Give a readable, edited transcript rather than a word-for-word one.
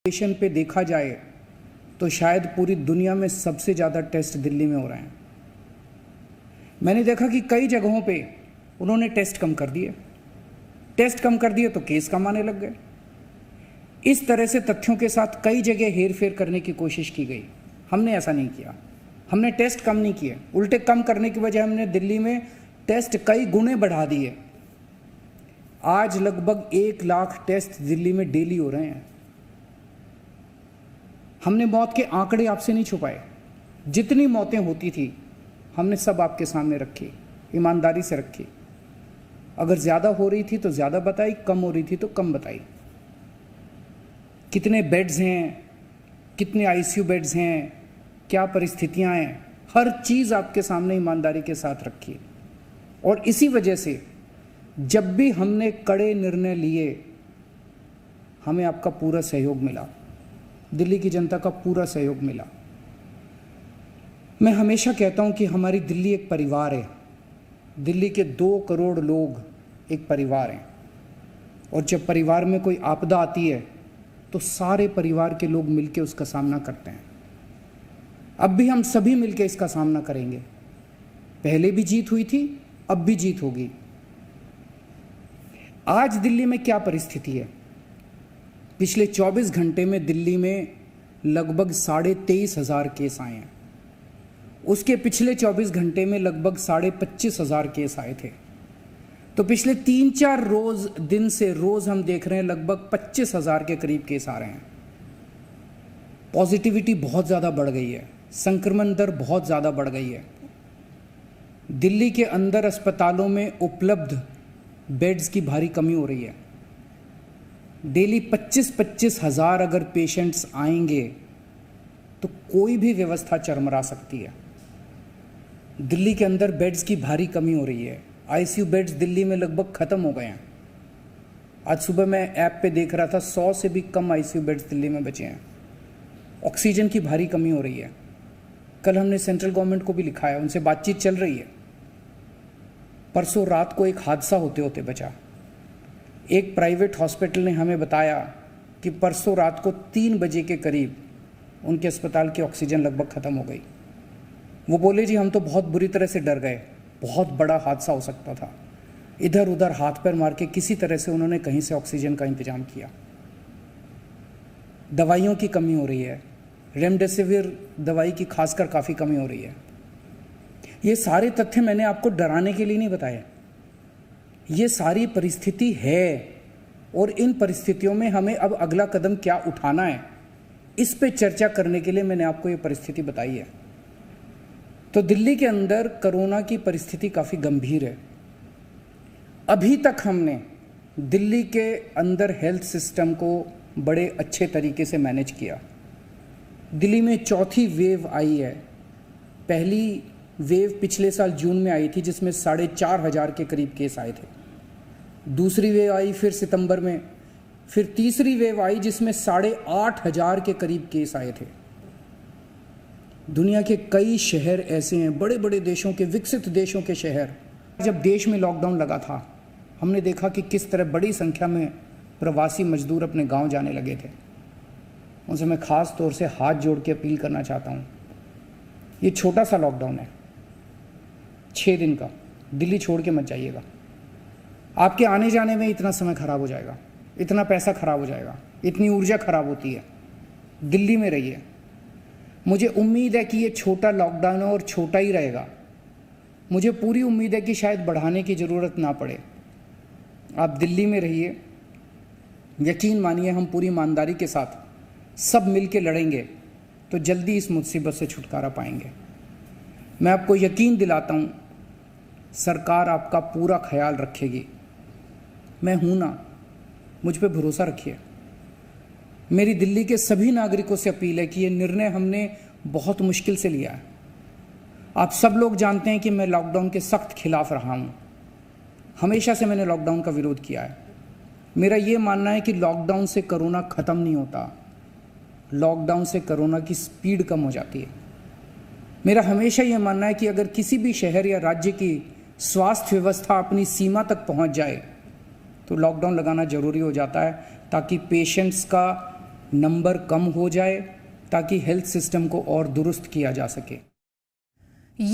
Population पे देखा जाए तो शायद पूरी दुनिया में सबसे ज़्यादा टेस्ट दिल्ली में हो रहे हैं। मैंने देखा कि कई जगहों पे उन्होंने टेस्ट कम कर दिए तो केस कम आने लग गए। इस तरह से तथ्यों के साथ कई जगह हेरफेर करने की कोशिश की गई। हमने ऐसा नहीं किया, हमने टेस्ट कम नहीं किए, उल्टे कम करने की वजह हमने दिल्ली में टेस्ट कई गुने बढ़ा दिए। आज लगभग 1 लाख टेस्ट दिल्ली में डेली हो रहे हैं। हमने मौत के आंकड़े आपसे नहीं छुपाए, जितनी मौतें होती थी हमने सब आपके सामने रखी, ईमानदारी से रखी। अगर ज़्यादा हो रही थी तो ज़्यादा बताई, कम हो रही थी तो कम बताई। कितने बेड्स हैं, कितने आईसीयू बेड्स हैं, क्या परिस्थितियां हैं, हर चीज़ आपके सामने ईमानदारी के साथ रखी। और इसी वजह से जब भी हमने कड़े निर्णय लिए हमें आपका पूरा सहयोग मिला, दिल्ली की जनता का पूरा सहयोग मिला। मैं हमेशा कहता हूं कि हमारी दिल्ली एक परिवार है। दिल्ली के 2 करोड़ लोग एक परिवार हैं, और जब परिवार में कोई आपदा आती है तो सारे परिवार के लोग मिलकर उसका सामना करते हैं। अब भी हम सभी मिलकर इसका सामना करेंगे। पहले भी जीत हुई थी, अब भी जीत होगी। आज दिल्ली में क्या परिस्थिति है? पिछले 24 घंटे में दिल्ली में लगभग 23,500 केस आए हैं। उसके पिछले 24 घंटे में लगभग 25,500 केस आए थे। तो पिछले 3-4 दिन से रोज हम देख रहे हैं लगभग 25,000 के करीब केस आ रहे हैं। पॉजिटिविटी बहुत ज़्यादा बढ़ गई है, संक्रमण दर बहुत ज़्यादा बढ़ गई है। दिल्ली के अंदर अस्पतालों में उपलब्ध बेड्स की भारी कमी हो रही है। डेली 25-25 हज़ार अगर पेशेंट्स आएंगे तो कोई भी व्यवस्था चरमरा सकती है। दिल्ली के अंदर बेड्स की भारी कमी हो रही है। आईसीयू बेड्स दिल्ली में लगभग ख़त्म हो गए हैं। आज सुबह मैं ऐप पे देख रहा था 100 से भी कम आईसीयू बेड्स दिल्ली में बचे हैं। ऑक्सीजन की भारी कमी हो रही है। कल हमने सेंट्रल गवर्नमेंट को भी लिखा है, उनसे बातचीत चल रही है। परसों रात को एक हादसा होते होते बचा। एक प्राइवेट हॉस्पिटल ने हमें बताया कि परसों रात को 3 बजे के करीब उनके अस्पताल की ऑक्सीजन लगभग ख़त्म हो गई। वो बोले जी हम तो बहुत बुरी तरह से डर गए, बहुत बड़ा हादसा हो सकता था। इधर उधर हाथ पैर मार के किसी तरह से उन्होंने कहीं से ऑक्सीजन का इंतजाम किया। दवाइयों की कमी हो रही है, रेमडेसिविर दवाई की खासकर काफ़ी कमी हो रही है। ये सारे तथ्य मैंने आपको डराने के लिए नहीं बताए। ये सारी परिस्थिति है, और इन परिस्थितियों में हमें अब अगला कदम क्या उठाना है, इस पे चर्चा करने के लिए मैंने आपको ये परिस्थिति बताई है। तो दिल्ली के अंदर कोरोना की परिस्थिति काफ़ी गंभीर है। अभी तक हमने दिल्ली के अंदर हेल्थ सिस्टम को बड़े अच्छे तरीके से मैनेज किया। दिल्ली में 4थी वेव आई है। पहली वेव पिछले साल जून में आई थी जिसमें 4,500 के करीब केस आए थे। दूसरी वेव आई फिर सितंबर में, फिर तीसरी वेव आई जिसमें 8,500 के करीब केस आए थे। दुनिया के कई शहर ऐसे हैं, बड़े बड़े देशों के, विकसित देशों के शहर। जब देश में लॉकडाउन लगा था हमने देखा कि किस तरह बड़ी संख्या में प्रवासी मजदूर अपने गांव जाने लगे थे। उनसे मैं ख़ास तौर से हाथ जोड़ के अपील करना चाहता हूँ, ये छोटा सा लॉकडाउन है, 6 दिन का। दिल्ली छोड़ के मत जाइएगा। आपके आने जाने में इतना समय खराब हो जाएगा, इतना पैसा खराब हो जाएगा, इतनी ऊर्जा खराब होती है। दिल्ली में रहिए। मुझे उम्मीद है कि ये छोटा लॉकडाउन है और छोटा ही रहेगा। मुझे पूरी उम्मीद है कि शायद बढ़ाने की ज़रूरत ना पड़े। आप दिल्ली में रहिए। यकीन मानिए हम पूरी ईमानदारी के साथ सब मिल के लड़ेंगे तो जल्दी इस मुसीबत से छुटकारा पाएंगे। मैं आपको यकीन दिलाता हूँ सरकार आपका पूरा ख्याल रखेगी। मैं हूँ ना, मुझ पे भरोसा रखिए। मेरी दिल्ली के सभी नागरिकों से अपील है कि ये निर्णय हमने बहुत मुश्किल से लिया है। आप सब लोग जानते हैं कि मैं लॉकडाउन के सख्त खिलाफ रहा हूँ। हमेशा से मैंने लॉकडाउन का विरोध किया है। मेरा ये मानना है कि लॉकडाउन से कोरोना ख़त्म नहीं होता, लॉकडाउन से कोरोना की स्पीड कम हो जाती है। मेरा हमेशा ये मानना है कि अगर किसी भी शहर या राज्य की स्वास्थ्य व्यवस्था अपनी सीमा तक पहुंच जाए तो लॉकडाउन लगाना ज़रूरी हो जाता है, ताकि पेशेंट्स का नंबर कम हो जाए ताकि हेल्थ सिस्टम को और दुरुस्त किया जा सके।